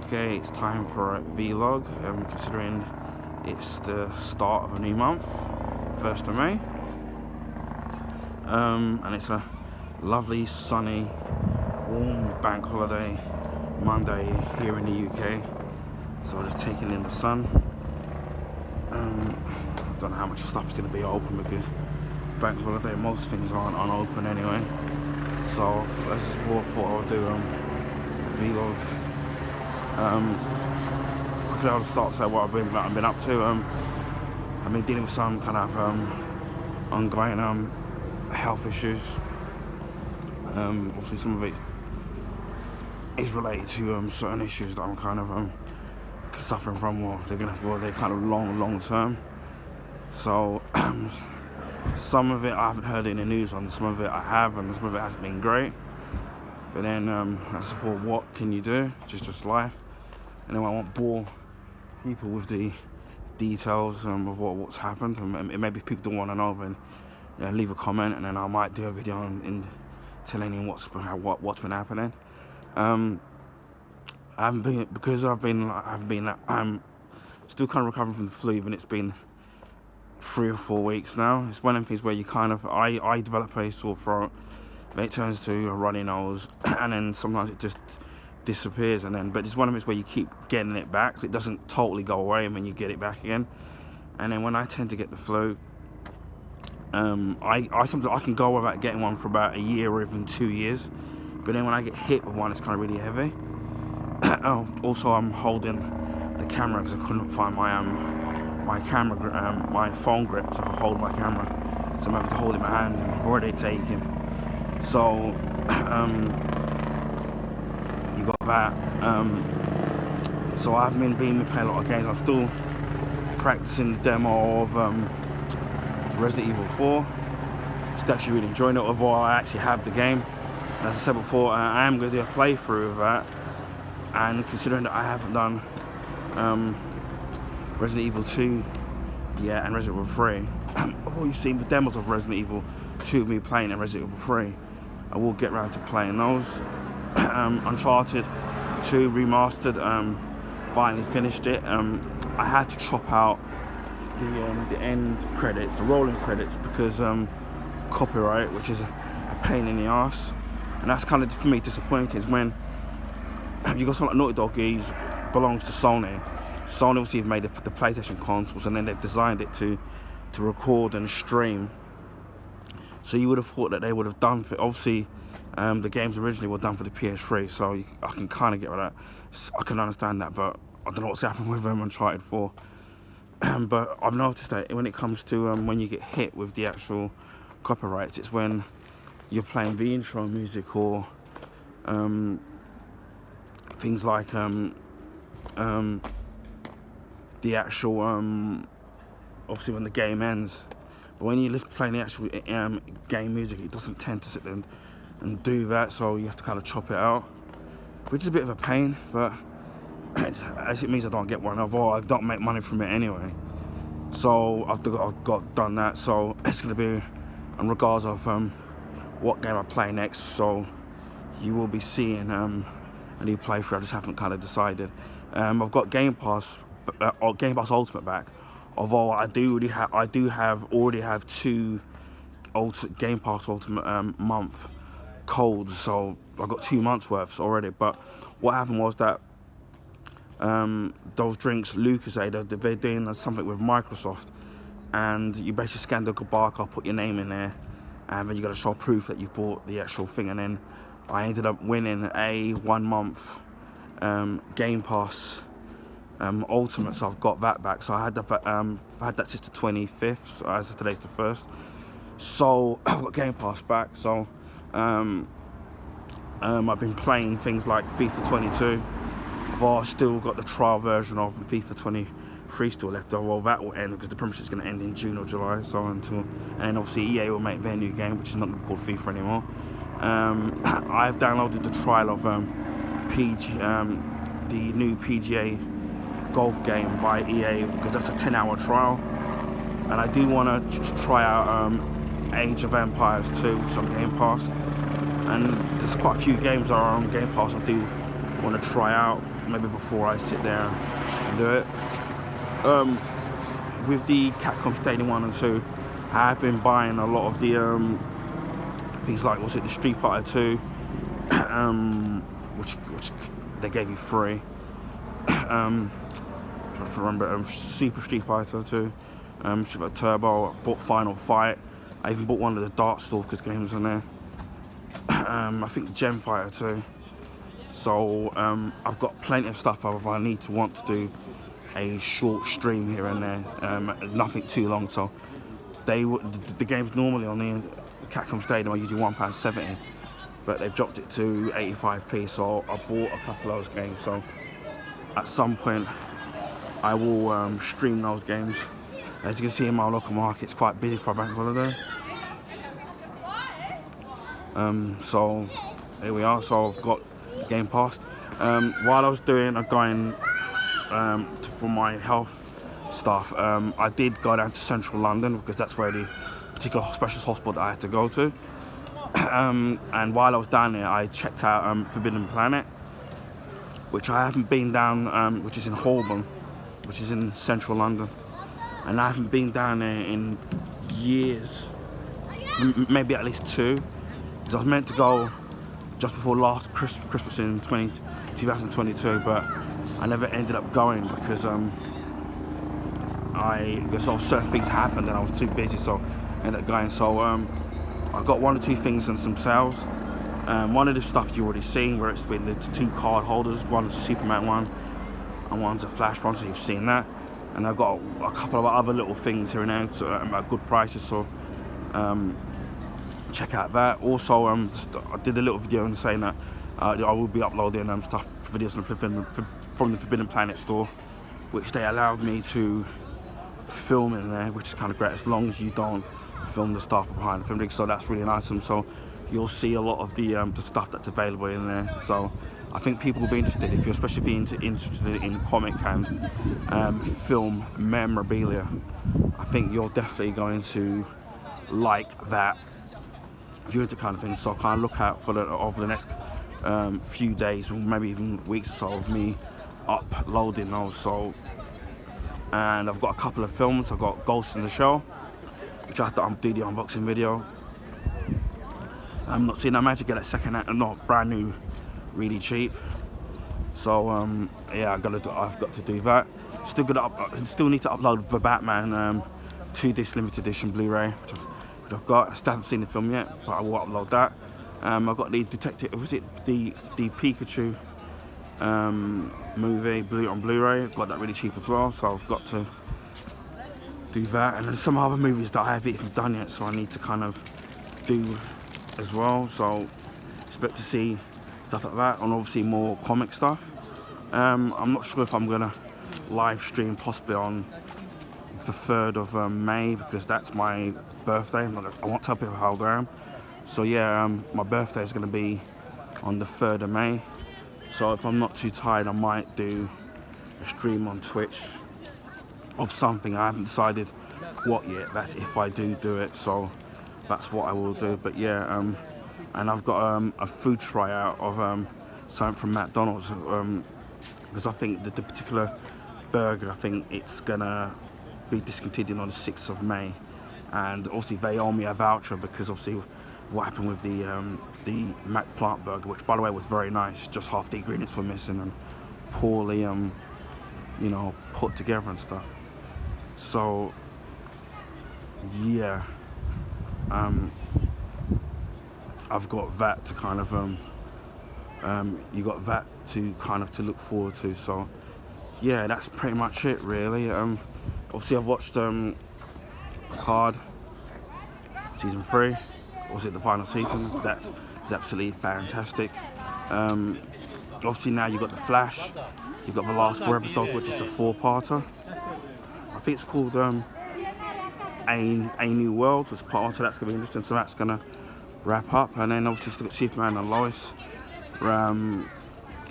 Okay, it's time for a vlog, considering it's the start of a new month, 1st of May, and it's a lovely, sunny, warm bank holiday Monday here in the UK, so we're just taking in the sun. I don't know how much stuff is going to be open because bank holiday, most things aren't open anyway, so I just thought I would do a vlog. Quickly I'll start to say what I've been up to. I've been dealing with some kind of ongoing health issues. Obviously some of it is related to certain issues that I'm kind of suffering from, or they're kind of long term. So some of it I haven't heard in the news on, some of it I have, and some of it hasn't been great. But then I thought, what can you do? It's just life. And then I won't bore people with the details of what's happened. And maybe if people don't want to know, then leave a comment, and then I might do a video in telling you what's been happening. I'm still kind of recovering from the flu, and it's been 3 or 4 weeks now. It's one of the things where you I develop a sore throat, then it turns to a runny nose, and then sometimes it just disappears, but it's one of those where you keep getting it back, so it doesn't totally go away, and then you get it back again. And then when I tend to get the flu, I sometimes can go without getting one for about a year or even 2 years, but then when I get hit with one, it's kind of really heavy. Also, I'm holding the camera because I couldn't find my camera, my phone grip to hold my camera, so I'm having to hold it in my hand, and I'm already taking. So you got that. So I've been playing a lot of games. I'm still practicing the demo of Resident Evil 4. Just actually really enjoying it, although I actually have the game. And as I said before, I am going to do a playthrough of that. And considering that I haven't done Resident Evil 2 yet and Resident Evil 3, all you've seen the demos of Resident Evil 2 of me playing and Resident Evil 3. I will get around to playing those. Uncharted 2 Remastered, finally finished it. I had to chop out the end credits, the rolling credits, because copyright, which is a pain in the ass, and that's kind of, for me, disappointing. Is when you got something like Naughty Dog belongs to Sony. Sony obviously have made the PlayStation consoles, and then they've designed it to record and stream. So you would have thought that they would have done for, obviously, the games originally were done for the PS3, so I can kind of get with that. I can understand that, but I don't know what's happened with Uncharted 4. But I've noticed that when it comes to when you get hit with the actual copyrights, it's when you're playing the intro music, or things like the actual obviously when the game ends. But when you're playing the actual game music, it doesn't tend to sit there and do that, so you have to kind of chop it out, which is a bit of a pain, but as it means I don't get one, although I don't make money from it anyway. So I've got done that, so it's going to be in regards of what game I play next, so you will be seeing a new playthrough. I just haven't kind of decided. I've got Game Pass Ultimate back, although I already have 2 Game Pass Ultimate month codes, so I got 2 months worth already. But what happened was that those drinks, Lucozade, they're doing something with Microsoft, and you basically scan the barcode, put your name in there, and then you got to show proof that you bought the actual thing. And then I ended up winning a 1 month Game Pass Ultimate, so I've got that back. So I had that since the 25th, so as of today's the 1st. So I've got Game Pass back. So I've been playing things like FIFA 22. I've still got the trial version of FIFA 23 still left. Well, that will end because the Premiership is going to end in June or July. So and then obviously EA will make their new game, which is not going to be called FIFA anymore. I've downloaded the trial of the new PGA golf game by EA, because that's a 10-hour trial, and I do want to try out Age of Empires 2, which is on Game Pass, and there's quite a few games that are on Game Pass I do want to try out. maybe before I sit there and do it. With the Capcom Stadium 1 and 2, I have been buying a lot of the things like, was it the Street Fighter 2, which they gave you free. Trying to remember, Super Street Fighter 2, Street Fighter Turbo. I bought Final Fight. I even bought one of the Darkstalkers games in there. I think Gem Fighter 2. So I've got plenty of stuff if I want to do a short stream here and there, nothing too long. So the games normally on the Capcom Stadium are usually £1.70, but they've dropped it to 85p. So I bought a couple of those games. So at some point I will stream those games. As you can see in my local market, it's quite busy for a bank holiday. So here we are. So I've got Game Pass. While I was going for my health stuff, I did go down to central London because that's where the particular specialist hospital that I had to go to. And while I was down there, I checked out Forbidden Planet, which I haven't been down, which is in Holborn, which is in central London. And I haven't been down there in years, maybe at least 2. Because I was meant to go just before last Christmas in 2022, but I never ended up going because because certain things happened and I was too busy, so I ended up going. So I got 1 or 2 things and some sales. One of the stuff you already seen, where it's been the 2 card holders. One's a Superman one and one's a Flash one, so you've seen that. And I've got a couple of other little things here and there, so, at good prices, so check out that. Also, I did a little video saying that I will be uploading videos from the Forbidden Planet store, which they allowed me to film in there, which is kind of great, as long as you don't film the stuff behind the film. So that's really nice. And so you'll see a lot of the stuff that's available in there. So I think people will be interested, especially if you're interested in comic and film memorabilia. I think you're definitely going to like that if you're into kind of things. So I kind of look out for over the next few days, maybe even weeks or so, of me uploading those. So, and I've got a couple of films. I've got Ghost in the Shell, which I have to do the unboxing video. I'm not seeing. I managed to get it second hand, not brand new, really cheap. So yeah, I've got to do that. Still need to upload the Batman 2-disc limited edition Blu-ray, which I've got. I still haven't seen the film yet, but I will upload that. I've got the the Pikachu movie on Blu-ray. Got that really cheap as well, so I've got to do that. And there's some other movies that I haven't even done yet, so I need to kind of do as well. So expect to see stuff like that, and obviously more comic stuff. I'm not sure if I'm gonna live stream possibly on the 3rd of May, because that's my birthday. I won't tell people how old I am. So yeah, my birthday is going to be on the 3rd of May. So if I'm not too tired, I might do a stream on Twitch of something. I haven't decided what yet. That's if I do it. So that's what I will do. But yeah, and I've got a food tryout of something from McDonald's, because I think that the particular burger, I think it's gonna be discontinued on the 6th of May. And obviously they owe me a voucher, because obviously what happened with the Mac Plant burger, which by the way was very nice, just half the ingredients were missing and poorly you know, put together and stuff. So yeah, I've got that to kind of you got that to kind of to look forward to. So yeah, that's pretty much it really. Obviously I've watched Card season 3. Was it the final season? That is absolutely fantastic. Obviously now you've got The Flash. You've got the last 4 episodes, which is a 4-parter. I think it's called A New World. So that's going to be interesting. So that's going to wrap up. And then obviously still got Superman and Lois. I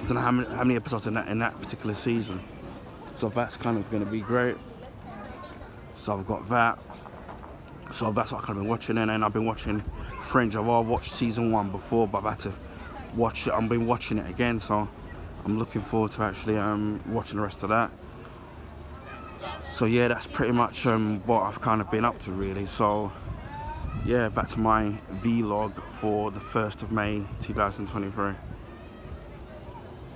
don't know how many episodes in that particular season. So that's kind of going to be great. So I've got that. So that's what I've kind of been watching. And then I've been watching Fringe. I've watched season 1 before, but I've had to watch it. I've been watching it again. So I'm looking forward to actually watching the rest of that. So yeah, that's pretty much what I've kind of been up to really. So yeah, back to my vlog for the 1st of May 2023.